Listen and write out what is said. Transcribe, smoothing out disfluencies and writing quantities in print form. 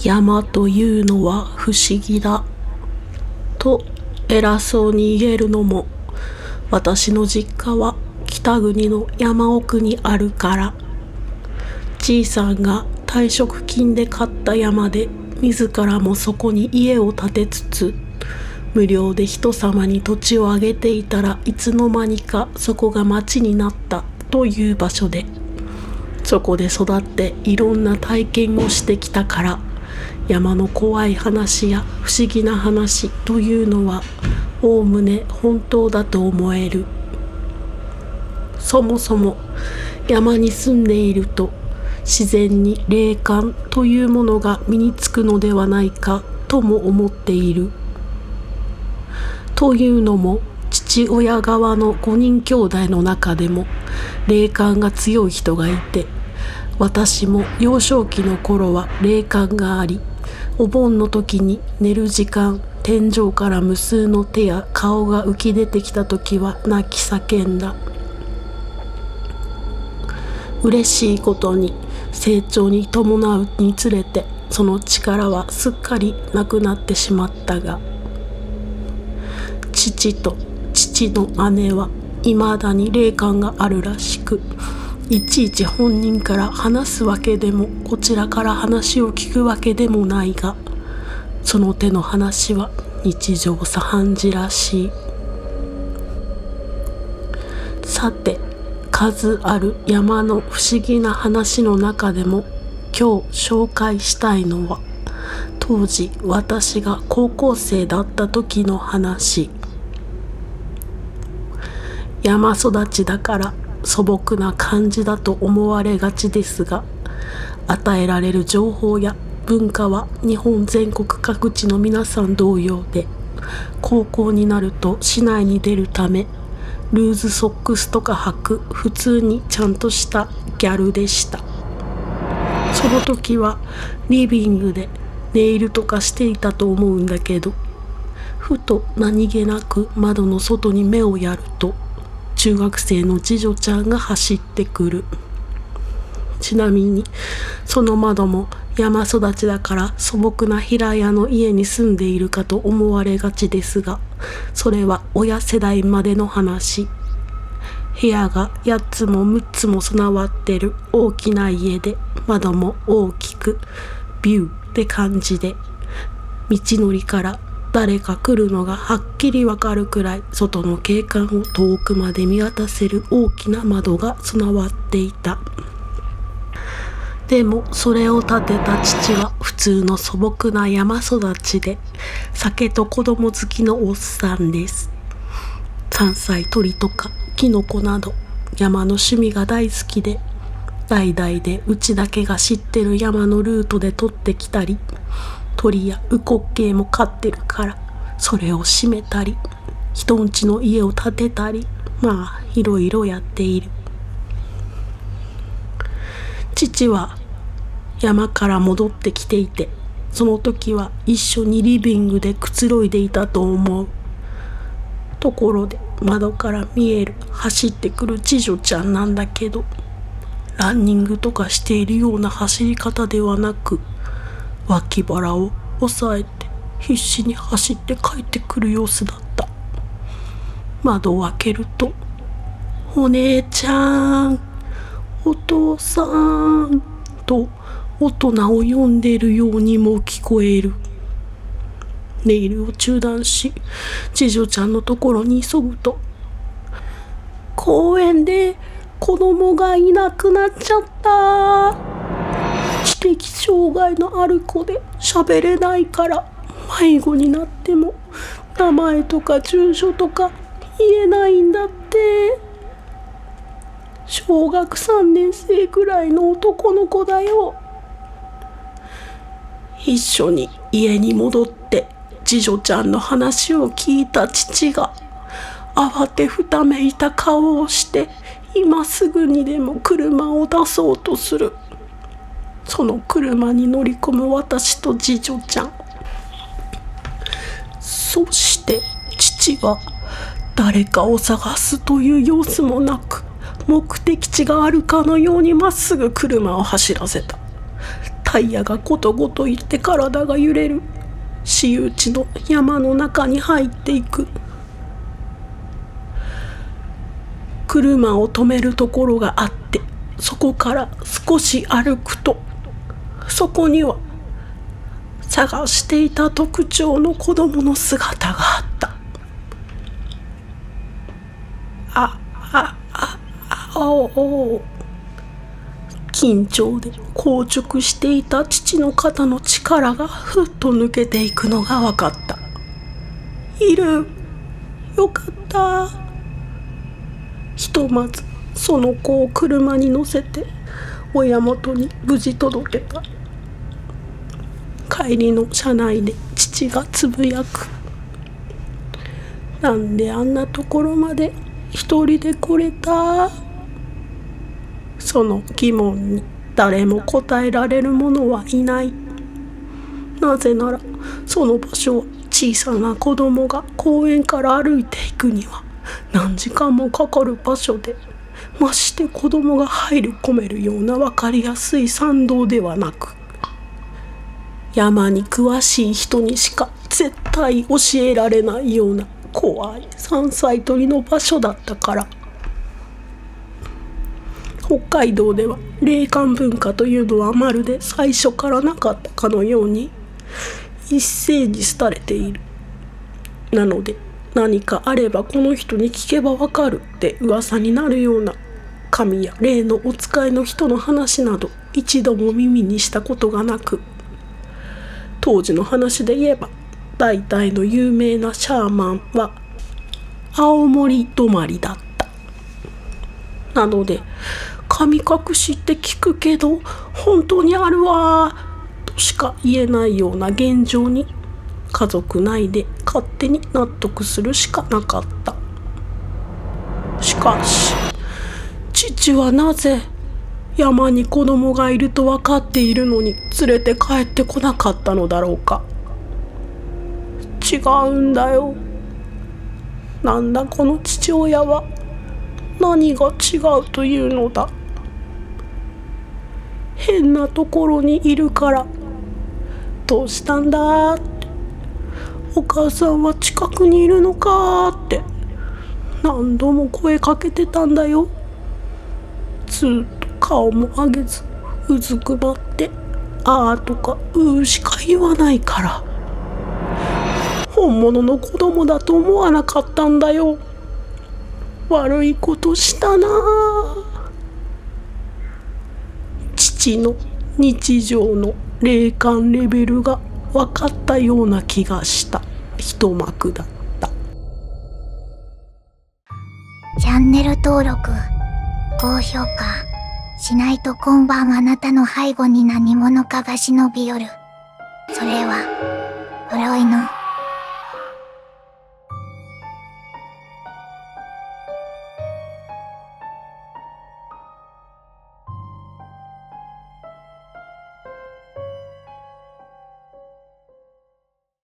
山というのは不思議だと偉そうに言えるのも、私の実家は北国の山奥にあるから。じいさんが退職金で買った山で、自らもそこに家を建てつつ、無料で人様に土地をあげていたらいつの間にかそこが町になったという場所で、そこで育っていろんな体験をしてきたから、山の怖い話や不思議な話というのはおおむね本当だと思える。そもそも山に住んでいると自然に霊感というものが身につくのではないかとも思っている。というのも、父親側の5人兄弟の中でも霊感が強い人がいて、私も幼少期の頃は霊感があり、お盆の時に寝る時間、天井から無数の手や顔が浮き出てきた時は泣き叫んだ。嬉しいことに成長に伴うにつれてその力はすっかりなくなってしまったが、父と父の姉は未だに霊感があるらしく、いちいち本人から話すわけでもこちらから話を聞くわけでもないが、その手の話は日常茶飯事らしい。さて、数ある山の不思議な話の中でも今日紹介したいのは、当時私が高校生だった時の話。山育ちだから素朴な感じだと思われがちですが、与えられる情報や文化は日本全国各地の皆さん同様で、高校になると市内に出るためルーズソックスとか履く普通にちゃんとしたギャルでした。その時はリビングでネイルとかしていたと思うんだけど、ふと何気なく窓の外に目をやると中学生の次女ちゃんが走ってくる。ちなみにその窓も山育ちだから素朴な平屋の家に住んでいるかと思われがちですが、それは親世代までの話。部屋が8つも6つも備わってる大きな家で、窓も大きくビューって感じで、道のりから誰か来るのがはっきりわかるくらい外の景観を遠くまで見渡せる大きな窓が備わっていた。でもそれを建てた父は普通の素朴な山育ちで、酒と子供好きのおっさんです。山菜採りとかキノコなど山の趣味が大好きで、代々でうちだけが知ってる山のルートで取ってきたり、鳥やウコッケイも飼ってるからそれを締めたり、人んちの家を建てたり、まあいろいろやっている。父は山から戻ってきていて、その時は一緒にリビングでくつろいでいたと思う。ところで窓から見える走ってくる次女ちゃんなんだけど、ランニングとかしているような走り方ではなく、脇腹を押さえて必死に走って帰ってくる様子だった。窓を開けると、お姉ちゃん、お父さんと大人を呼んでいるようにも聞こえる。ネイルを中断し、次女ちゃんのところに急ぐと、公園で子供がいなくなっちゃった。知的障害のある子で喋れないから迷子になっても名前とか住所とか言えないんだって。小学3年生くらいの男の子だよ。一緒に家に戻って次女ちゃんの話を聞いた父が慌てふためいた顔をして、今すぐにでも車を出そうとする。その車に乗り込む私と次女ちゃん。そして父は誰かを探すという様子もなく、目的地があるかのようにまっすぐ車を走らせた。タイヤがゴトゴトいって体が揺れる。私有地の山の中に入っていく。車を止めるところがあって、そこから少し歩くと、そこには探していた特徴の子供の姿があった。緊張で硬直していた父の肩の力がふっと抜けていくのが分かった。いる。よかった。ひとまずその子を車に乗せて親元に無事届けた。帰りの車内で父がつぶやく。なんであんなところまで一人で来れた？その疑問に誰も答えられる者はいない。なぜならその場所は小さな子供が公園から歩いていくには何時間もかかる場所で、まして子供が入り込めるような分かりやすい山道ではなく、山に詳しい人にしか絶対教えられないような怖い山菜採りの場所だったから。北海道では霊感文化というのはまるで最初からなかったかのように一斉に廃れている。なので何かあればこの人に聞けばわかるって噂になるような神や霊のお使いの人の話など一度も耳にしたことがなく、当時の話で言えば大体の有名なシャーマンは青森止まりだった。なので神隠しって聞くけど本当にあるわとしか言えないような現状に家族内で勝手に納得するしかなかった。しかし父はなぜ山に子供がいると分かっているのに連れて帰ってこなかったのだろうか。違うんだよ。なんだこの父親は。何が違うというのだ。変なところにいるから。どうしたんだって。お母さんは近くにいるのかって。何度も声かけてたんだよ。ずっと顔も上げずうずくまってあーとかうーしか言わないから。本物の子供だと思わなかったんだよ。悪いことしたな。父の日常の霊感レベルが分かったような気がした一幕だった。チャンネル登録、高評価しないと今晩あなたの背後に何者かが忍び寄る。それは呪いの